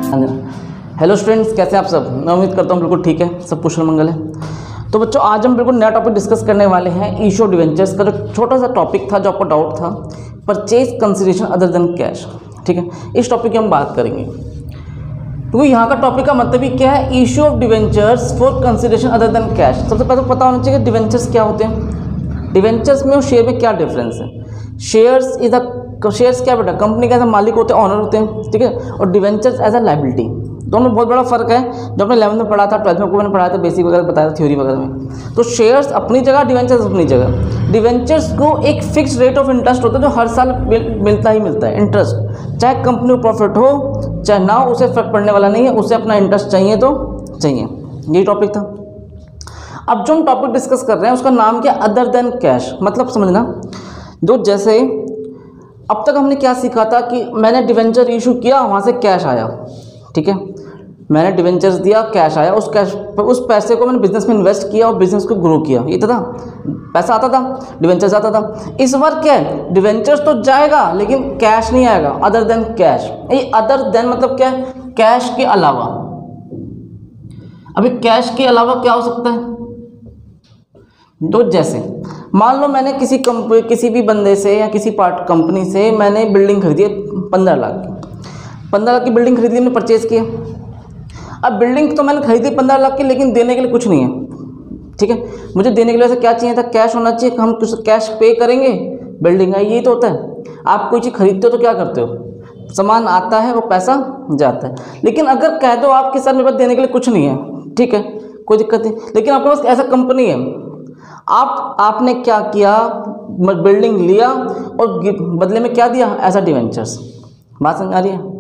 Hello students, कैसे हैं आप सब। मैं उम्मीद करता हूँ बिल्कुल ठीक है, सब कुशल मंगल है। तो बच्चों, आज हम बिल्कुल नया टॉपिक डिस्कस करने वाले हैं। इशू ऑफ डिवेंचर्स का जो छोटा सा टॉपिक था, जो आपको डाउट था, purchase consideration other than cash. ठीक है, इस टॉपिक की हम बात करेंगे। तो यहाँ का टॉपिक का मतलब ही क्या है, issue of debentures for consideration other than cash. सबसे पहले तो पता होना चाहिए डिवेंचर्स क्या होते हैं, डिवेंचर्स में और शेयर में क्या डिफरेंस है। शेयर्स क्या बेटा, कंपनी के एज मालिक होते हैं, ऑनर होते हैं, ठीक है। और डिवेंचर्स एज अ लाइबिलिटी, दोनों में बहुत बड़ा फर्क है। जो हमने 11th में पढ़ा था, 12th में मैंने पढ़ाया था, बेसिक वगैरह बताया था, थ्योरी वगैरह में। तो शेयर्स अपनी जगह, डिवेंचर्स अपनी जगह। डिवेंचर्स को एक फिक्स रेट ऑफ इंटरेस्ट होता है जो हर साल मिलता ही मिलता है इंटरेस्ट, चाहे कंपनी को प्रॉफिट हो चाहे ना, उसे फर्क पड़ने वाला नहीं है, उसे अपना इंटरेस्ट चाहिए तो चाहिए। यही टॉपिक था। अब जो हम टॉपिक डिस्कस कर रहे हैं उसका नाम क्या, अदर देन कैश। मतलब समझना, जो जैसे अब तक हमने क्या सीखा था कि मैंने डिवेंचर इशू किया, वहाँ से कैश आया, ठीक है। मैंने डिवेंचर्स दिया, कैश आया, उस पैसे को मैंने बिजनेस में इन्वेस्ट किया और बिजनेस को ग्रो किया, ये तो था, पैसा आता था, डिवेंचर्स आता था। इस बार क्या है, डिवेंचर्स तो जाएगा लेकिन कैश नहीं आएगा, अदर देन कैश। ये अदर देन मतलब क्या है, कैश के अलावा। अभी कैश के अलावा क्या हो सकता है, तो जैसे मान लो मैंने किसी भी बंदे से या किसी कंपनी से मैंने बिल्डिंग खरीदी है 15 लाख की। 15 लाख की बिल्डिंग खरीदी, हमने परचेज किया। अब बिल्डिंग तो मैंने खरीदी 15 लाख की, लेकिन देने के लिए कुछ नहीं है, ठीक है। मुझे देने के लिए ऐसा क्या चाहिए था, कैश होना चाहिए, हम कुछ कैश पे करेंगे, बिल्डिंग आई। यही तो होता है। आप कोई चीज़ खरीदते हो तो क्या करते हो, सामान आता है, वो पैसा जाता है। लेकिन अगर कह दो आपके साथ मेरे पास देने के लिए कुछ नहीं है, ठीक है, कोई दिक्कत नहीं, लेकिन आपके पास ऐसा कंपनी है, आपने क्या किया, बिल्डिंग लिया और बदले में क्या दिया, ऐसा डिवेंचर्स। बात समझ आ रही है।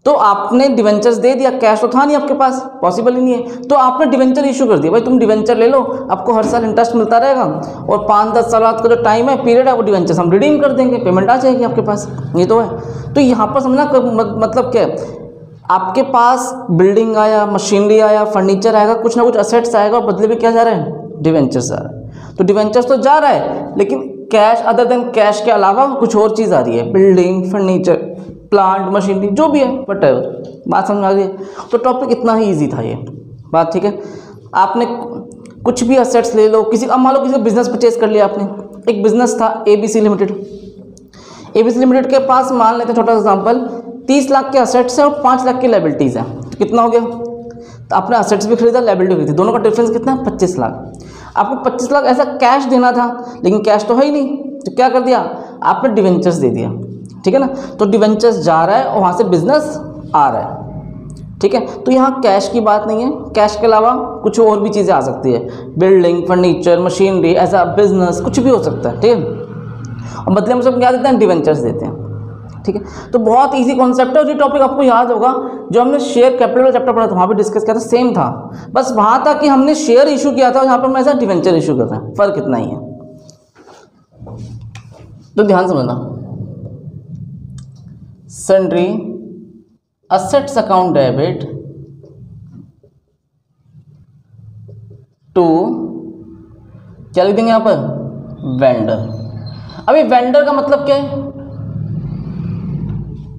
तो आपने डिवेंचर्स दे दिया, कैश तो था नहीं आपके पास, पॉसिबल ही नहीं है, तो आपने डिवेंचर इशू कर दिया। भाई तुम डिवेंचर ले लो, आपको हर साल इंटरेस्ट मिलता रहेगा, और 5-10 साल बाद का जो टाइम है, पीरियड है, वो डिवेंचर्स हम रिडीम कर देंगे, पेमेंट आ जाएगी आपके पास। ये तो है। तो यहाँ पर समझना मतलब क्या है, आपके पास बिल्डिंग आया, मशीनरी आया, फर्नीचर आएगा, कुछ ना कुछ असेट्स आएगा, और बदले में क्या जा रहा है, डिवेंचर्स आ रहा है। तो डिवेंचर्स तो जा रहा है, लेकिन कैश, अदर देन कैश के अलावा कुछ और चीज़ आ रही है, बिल्डिंग, फर्नीचर, प्लांट, मशीनरी, जो भी है, व्हाटएवर। बात समझ आ रही है। तो टॉपिक इतना ही इजी था ये बात, ठीक है। आपने कुछ भी असेट्स ले लो, अब मान लो किसी का बिजनेस परचेज कर लिया आपने। एक बिजनेस था ABC लिमिटेड। ABC लिमिटेड के पास मान लेते हैं छोटा एग्जांपल, 30 लाख के असेट्स है और 5 लाख की लायबिलिटीज़ है। तो कितना हो गया, तो आपने असेट्स भी खरीदा, लायबिलिटी खरीदी, दोनों का डिफरेंस कितना है, 25 लाख। आपको 25 लाख ऐसा कैश देना था, लेकिन कैश तो है ही नहीं, तो क्या कर दिया, आपने डिवेंचर्स दे दिया, ठीक है ना। तो डिवेंचर्स जा रहा है और वहाँ से बिजनेस आ रहा है, ठीक है। तो यहाँ कैश की बात नहीं है, कैश के अलावा कुछ और भी चीज़ें आ सकती है, बिल्डिंग, फर्नीचर, मशीनरी, ऐसा बिजनेस, कुछ भी हो सकता है, ठीक है। और बदले में सब क्या देते हैं, डिवेंचर्स देते हैं, ठीक है। तो बहुत इजी कॉन्सेप्ट है, और ये टॉपिक आपको याद होगा, जो हमने शेयर कैपिटल का चैप्टर पढ़ा था, वहाँ पे डिस्कस किया था, सेम था। बस वहाँ था कि हमने शेयर इशू किया था, यहाँ पर मैं ऐसा डिवेंचर इशू कर रहा है, फर्क इतना ही है। तो ध्यान समझना, sundry assets account debit to, क्या लिख देंगे यहाँ पर, वेंडर। अभी वेंडर का मतलब क्या है,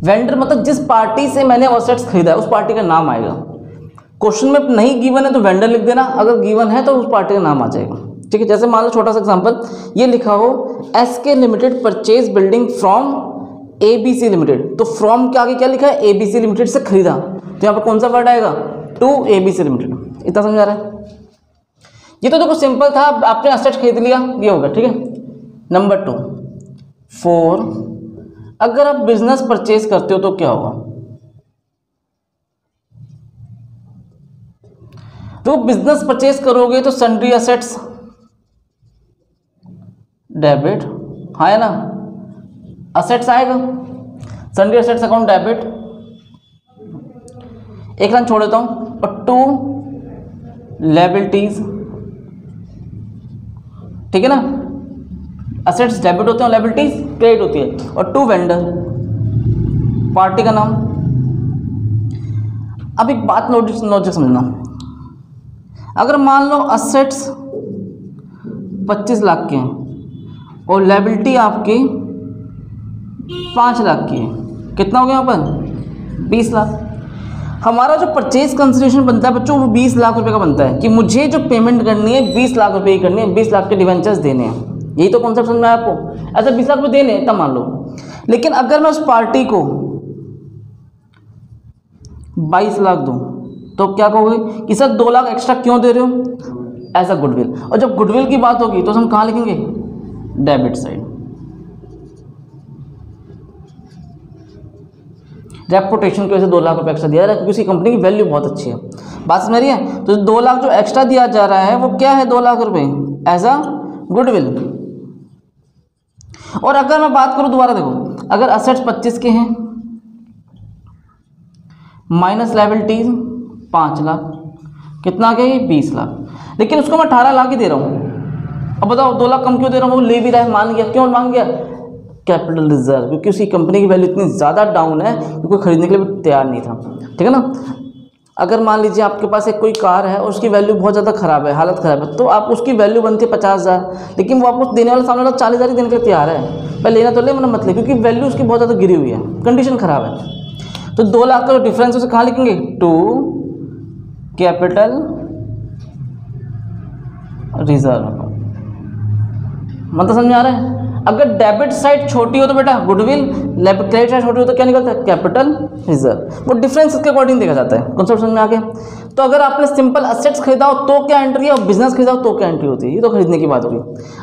वेंडर मतलब जिस पार्टी से मैंने असेट्स खरीदा है, उस पार्टी का नाम आएगा। क्वेश्चन में नहीं गिवन है तो वेंडर लिख देना, अगर गिवन है तो उस पार्टी का नाम आ जाएगा, ठीक है। जैसे मान लो छोटा सा एग्जांपल, ये लिखा हो SK limited purchase building from ABC limited, तो फ्रॉम के आगे क्या लिखा है, ABC लिमिटेड से खरीदा, तो यहाँ पर कौन सा वर्ड आएगा, टू ABC लिमिटेड। इतना समझ आ रहा है। ये तो देखो सिंपल था, आपने असेट खरीद लिया, ये होगा, ठीक है। नंबर 2, 4, अगर आप बिजनेस परचेज करते हो तो क्या होगा, तो बिजनेस परचेज करोगे तो सन्ड्री असेट्स डेबिट, हाँ है ना, असेट्स आएगा, सन्ड्री असेट्स अकाउंट डेबिट, एक लाइन छोड़ देता हूं, और टू लायबिलिटीज, ठीक है ना। असेट्स डेबिट होते हैं, लायबिलिटीज क्रेडिट होती है, और टू वेंडर, पार्टी का नाम। अब एक बात लॉजिक समझना, अगर मान लो असेट्स 25 लाख के हैं और लायबिलिटी आपकी 5 लाख की है, कितना हो गया यहाँ पर 20 लाख। हमारा जो परचेज कंसिडरेशन बनता है बच्चों वो 20 लाख रुपए का बनता है कि मुझे जो पेमेंट करनी है 20 लाख रुपए की करनी है, 20 लाख के डिवेंचर्स देने हैं। यही तो कॉन्सेप्ट समझ में आया आपको। ऐसे 20 लाख रुपए देने हैं तब मान लो। लेकिन अगर मैं उस पार्टी को 22 लाख दूं तो क्या कहोगे कि सर 2 लाख एक्स्ट्रा क्यों दे रहे हो, एज अ गुडविल। और जब गुडविल की बात होगी तो हम कहाँ लिखेंगे, डेबिट साइड। रेपुटेशन की वजह से 2 लाख रुपए एक्स्ट्रा दिया जा रहा है क्योंकि उसी कंपनी की वैल्यू बहुत अच्छी है। बात समझ रही है। तो 2 लाख जो एक्स्ट्रा दिया जा रहा है वो क्या है, 2 लाख रुपए एज अ गुडविल। और अगर मैं बात करूं दोबारा देखो, अगर असेट्स 25 के हैं माइनस लायबिलिटीज 5 लाख, कितना के 20 लाख, लेकिन उसको मैं 18 लाख ही दे रहा हूं। अब बताओ 2 लाख कम क्यों दे रहा हूं, वो ले भी रहा है, मान गया। क्यों मान गया, कैपिटल रिजर्व, क्योंकि उसकी कंपनी की वैल्यू इतनी ज़्यादा डाउन है कि कोई खरीदने के लिए भी तैयार नहीं था। ठीक है ना। अगर मान लीजिए आपके पास एक कोई कार है और उसकी वैल्यू बहुत ज़्यादा ख़राब है, हालत ख़राब है, तो आप उसकी वैल्यू बनती है 50,000, लेकिन वो आपको देने वाला सामने वाला 40,000 ही देने के लिए तैयार है। पहले लेना तो ले, मतलब मत ले, क्योंकि वैल्यू उसकी बहुत ज़्यादा गिरी हुई है, कंडीशन ख़राब है। तो 2 लाख का जो डिफरेंस उसे कहाँ लिखेंगे, टू कैपिटल रिजर्व। मतलब समझ में आ रहा है। अगर डेबिट साइड छोटी हो तो बेटा गुडविल, क्रेडिट साइड छोटी हो तो क्या निकलता है, कैपिटल रिजर्व। वो डिफरेंस इसके अकॉर्डिंग देखा जाता है। कॉन्सेप्ट समझ में आ गया। तो अगर आपने सिंपल असेट्स खरीदा हो तो क्या एंट्री है, और बिजनेस खरीदा हो तो क्या एंट्री होती है, ये तो खरीदने की बात होगी।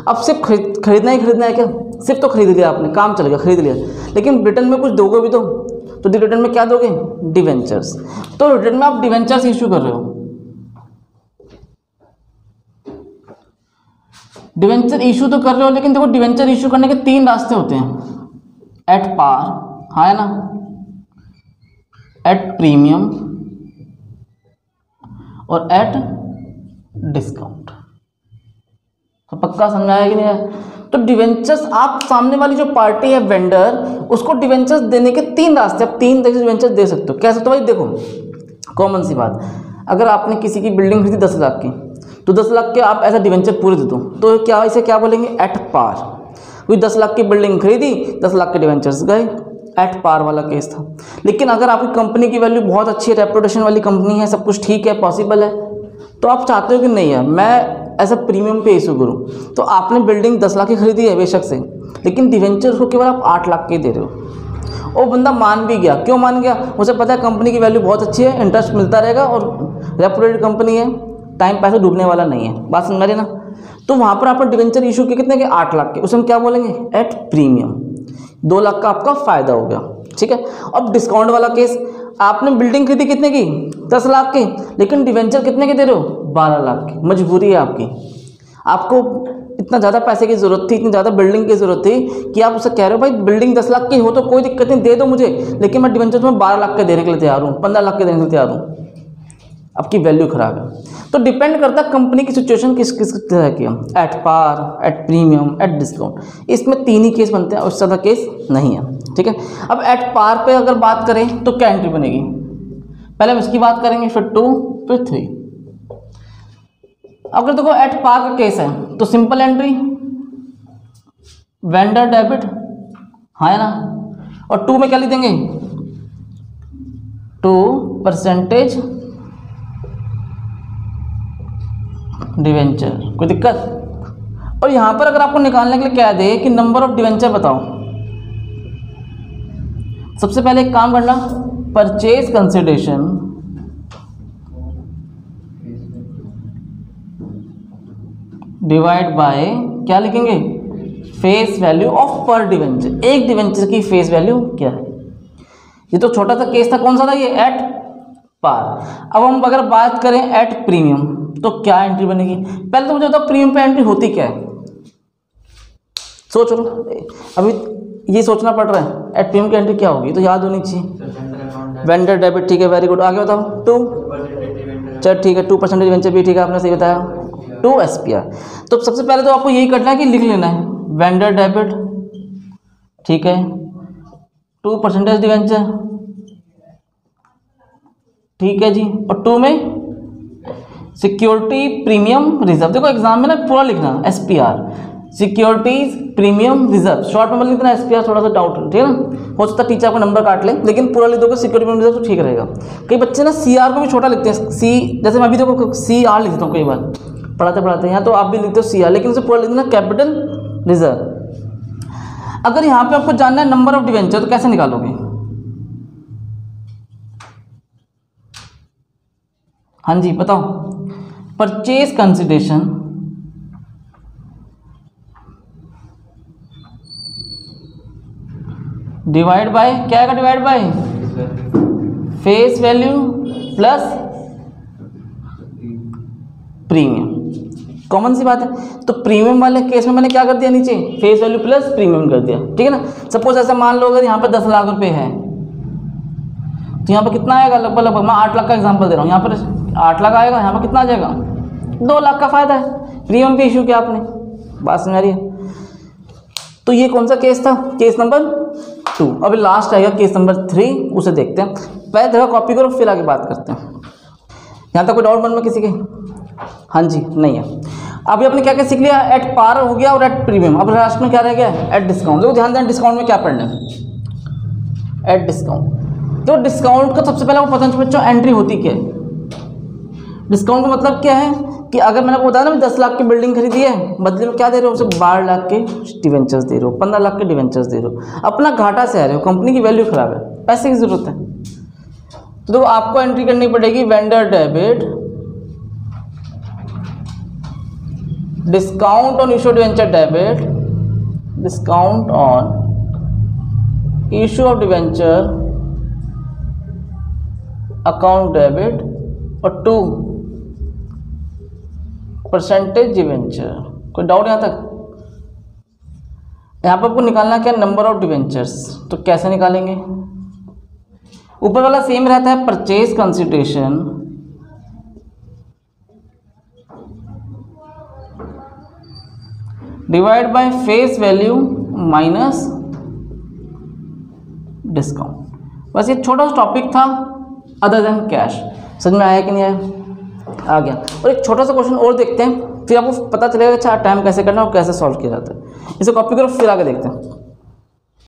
अब सिर्फ खरीदना ही खरीदना है क्या, सिर्फ तो खरीद लिया आपने, काम चल गया, खरीद लिया, लेकिन रिटर्न में कुछ दोगे भी तो रिटर्न में क्या दोगे, डिवेंचर्स। तो रिटर्न में आप डिवेंचर्स इश्यू कर रहे हो। डिवेंचर इशू तो कर रहे हो, लेकिन देखो डिवेंचर इशू करने के 3 रास्ते होते हैं, एट पार, हाँ है ना, एट प्रीमियम और एट डिस्काउंट। तो पक्का समझ आया कि नहीं है। तो डिवेंचर्स आप सामने वाली जो पार्टी है वेंडर, उसको डिवेंचर्स देने के 3 रास्ते, आप 3 तरह से डिवेंचर्स दे सकते हो। कैसे, तो भाई देखो कॉमन सी बात, अगर आपने किसी की बिल्डिंग खरीदी 10 लाख की, तो 10 लाख के आप ऐसा डिवेंचर पूरे दे दो, तो क्या इसे क्या बोलेंगे, एट पार। कोई 10 लाख की बिल्डिंग खरीदी, 10 लाख के डिवेंचर्स गए, एट पार वाला केस था। लेकिन अगर आपकी कंपनी की वैल्यू बहुत अच्छी है, रेपुटेशन वाली कंपनी है, सब कुछ ठीक है, पॉसिबल है, तो आप चाहते हो कि नहीं है मैं ऐसा प्रीमियम पे इशू करूँ, तो आपने बिल्डिंग 10 लाख की खरीदी है बेशक से, लेकिन डिवेंचर को केवल आप 8 लाख के दे रहे हो। वो बंदा मान भी गया, क्यों मान गया, उसे पता है कंपनी की वैल्यू बहुत अच्छी है, इंटरेस्ट मिलता रहेगा और रेपुटेड कंपनी है, टाइम पैसे डूबने वाला नहीं है। बात समझ रहे ना। तो वहाँ पर आपने डिवेंचर इशू के कितने के, 8 लाख के, उसे हम क्या बोलेंगे, एट प्रीमियम। 2 लाख का आपका फ़ायदा हो गया। ठीक है। अब डिस्काउंट वाला केस, आपने बिल्डिंग खरीदी कितने की, 10 लाख की, लेकिन डिवेंचर कितने के दे रहे हो, 12 लाख की। मजबूरी है आपकी, आपको इतना ज़्यादा पैसे की ज़रूरत थी, इतनी ज़्यादा बिल्डिंग की ज़रूरत थी कि आप उसे कह रहे हो भाई बिल्डिंग 10 लाख की हो तो कोई दिक्कत नहीं, दे दो मुझे, लेकिन मैं डिवेंचर में 12 लाख के देने के लिए तैयार हूँ, 15 लाख के देने के लिए तैयार हूँ। आपकी वैल्यू खराब है। तो डिपेंड करता है कंपनी की सिचुएशन किस किस तरह की है, at par, at premium, at discount. इसमें 3 ही केस बनते हैं और उससे ज़्यादा केस नहीं है। ठीक है। अब एट पार पे अगर बात करें तो क्या एंट्री बनेगी, पहले हम इसकी बात करेंगे, फिर 2, फिर 3। अगर देखो एट पार का केस है तो सिंपल एंट्री वेंडर डेबिट, हाँ है ना, और 2 में क्या लिख देंगे, 2% डिवेंचर, कोई दिक्कत। और यहां पर अगर आपको निकालने के लिए क्या दे कि नंबर ऑफ डिवेंचर बताओ, सबसे पहले एक काम करना, परचेज कंसिडरेशन डिवाइड बाय क्या लिखेंगे, फेस वैल्यू ऑफ पर डिवेंचर। एक डिवेंचर की फेस वैल्यू क्या है। ये तो छोटा सा केस था, कौन सा था ये, एट पार। अब हम अगर बात करें एट प्रीमियम तो क्या एंट्री बनेगी, पहले तो मुझे बताओ प्रीमियम पे एंट्री होती क्या है, सोच लो। अभी ये सोचना पड़ रहा है एट प्रीमियम की एंट्री क्या होगी, तो याद होनी चाहिए, वेंडर डेबिट। ठीक है, वेरी गुड। आगे बताओ, 2, चल ठीक है, 2% डिवेंचर भी ठीक है, आपने सही बताया, 2 SPR। तो सबसे पहले तो आपको यही करना है कि लिख लेना है वेंडर डेबिट, ठीक है, 2% डिवेंचर, ठीक है जी, और 2 में सिक्योरिटी प्रीमियम रिजर्व। देखो एग्जाम में ना पूरा लिखना SPR, securities premium reserve, short में लिखना SPR, थोड़ा सा डाउट है, ठीक है ना, हो सकता है टीचर आपको नंबर काट ले, लेकिन पूरा लिख दोगे सिक्योरिटी प्रीमियम रिजर्व तो ठीक रहेगा। कई बच्चे ना CR को भी छोटा लिखते हैं, C, जैसे मैं अभी देखो CR लिखता हूँ कई बार पढ़ाते पढ़ाते, यहाँ तो आप भी लिखते हो CR, लेकिन उसे पूरा लिखना कैपिटल रिजर्व। अगर यहाँ पे आपको जानना है नंबर ऑफ डिवेंचर तो कैसे निकालोगे? हाँ जी बताओ, परचेज कंसिडरेशन डिवाइड बाय, क्या आएगा divide by? Face value plus premium, common सी बात है। तो प्रीमियम वाले केस में मैंने क्या कर दिया, नीचे फेस वैल्यू प्लस प्रीमियम कर दिया, ठीक है ना। सपोज ऐसा मान लो अगर यहाँ पे 10 लाख रुपए है तो यहाँ पर कितना आएगा, लगभग मैं 8 लाख का एग्जांपल दे रहा हूँ, यहाँ पर 8 लाख आएगा, यहाँ पर कितना आ जाएगा, 2 लाख का फायदा है, प्रीमियम भी इशू किया आपने, बात समझ आ रही है। तो ये कौन सा केस था, केस नंबर 2। अभी लास्ट आएगा केस नंबर 3, उसे देखते हैं। पहले जगह कॉपी करो फिर आगे बात करते हैं। यहाँ तक कोई डाउट मन में किसी के? हाँ जी नहीं है। अभी आपने क्या क्या सीख लिया, एट पार हो गया और एट प्रीमियम। अब लास्ट में क्या रह गया, एट डिस्काउंट। देखो ध्यान दें डिस्काउंट में क्या पढ़ना है, एट डिस्काउंट। तो डिस्काउंट का सबसे पहले वो पता नहीं बच्चों एंट्री होती क्या है। डिस्काउंट का मतलब क्या है कि अगर मैंने आपको बताया ना 10 लाख की बिल्डिंग खरीदी है, बदले में क्या दे रहे हो, उसे 12 लाख के डिवेंचर्स दे रहे हो, 15 लाख के डिवेंचर्स दे रहे हो, अपना घाटा से आ रहे हो, कंपनी की वैल्यू खराब है, पैसे की जरूरत है। तो देखो आपको एंट्री करनी पड़ेगी vendor debit, discount on issue debenture debit, discount on issue of debenture account debit, और 2% डिवेंचर। कोई डाउट यहाँ तक? यहाँ पर आपको निकालना क्या, नंबर ऑफ डिवेंचर्स। तो कैसे निकालेंगे, ऊपर वाला सेम रहता है, purchase consideration divide by face value minus discount. बस ये छोटा सा टॉपिक था, अदर देन कैश। समझ में आया कि नहीं आया? आ गया। और एक छोटा सा क्वेश्चन और देखते हैं, फिर आपको पता चलेगा अच्छा टाइम कैसे करना है और कैसे सॉल्व किया जाता है। इसे कॉपी करो फिर आगे देखते हैं।